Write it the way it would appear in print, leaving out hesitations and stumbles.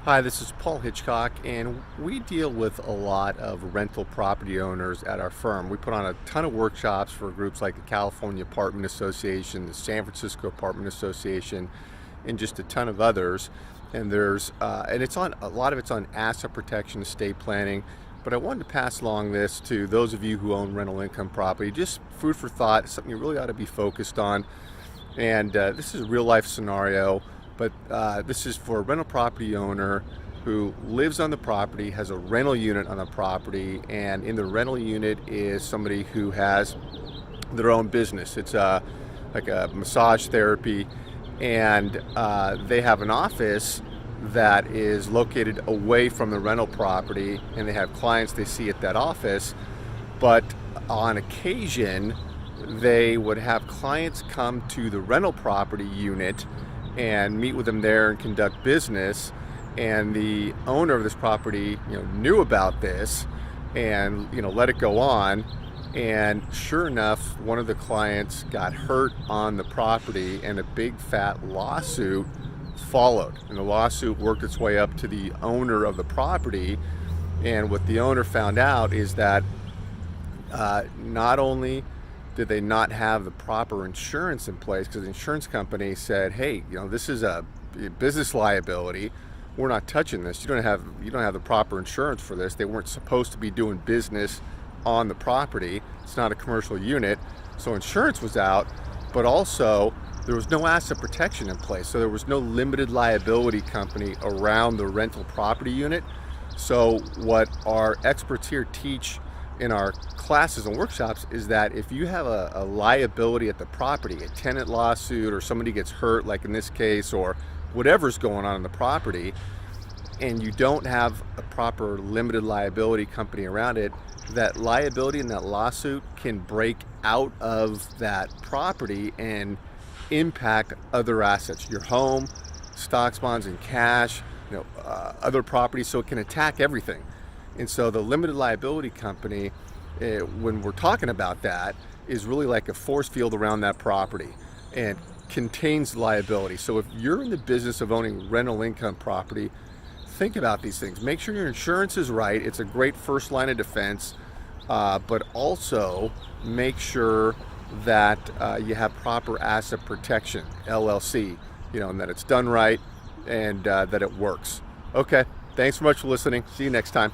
Hi, this is Paul Hitchcock, and we deal with a lot of rental property owners at our firm. We put on a ton of workshops for groups like the California Apartment Association, the San Francisco Apartment Association, and just a ton of others. And it's on a lot of it's on asset protection, estate planning. But I wanted to pass along this to those of you who own rental income property. Just food for thought, something you really ought to be focused on. And this is a real life scenario, but this is for a rental property owner who lives on the property, has a rental unit on the property, and in the rental unit is somebody who has their own business. It's like a massage therapy, and they have an office that is located away from the rental property, and they have clients they see at that office. But on occasion, they would have clients come to the rental property unit and meet with them there and conduct business. And the owner of this property, knew about this and let it go on. And sure enough, one of the clients got hurt on the property, and a big fat lawsuit followed. And the lawsuit worked its way up to the owner of the property. And what the owner found out is that not only did they not have the proper insurance in place, because the insurance company said, hey, this is a business liability, we're not touching this. You don't have the proper insurance for this. They weren't supposed to be doing business on the property. It's not a commercial unit. So insurance was out, but also there was no asset protection in place. So there was no limited liability company around the rental property unit. So what our experts here teach in our classes and workshops is that if you have a liability at the property, a tenant lawsuit, or somebody gets hurt, like in this case, or whatever's going on in the property, and you don't have a proper limited liability company around it, that liability in that lawsuit can break out of that property and impact other assets, your home, stocks, bonds, and cash, other properties. So it can attack everything. And so the limited liability company, when we're talking about that, is really like a force field around that property and contains liability. So if you're in the business of owning rental income property, think about these things. Make sure your insurance is right. It's a great first line of defense, but also make sure that you have proper asset protection, LLC, and that it's done right, and that it works. Okay, thanks so much for listening. See you next time.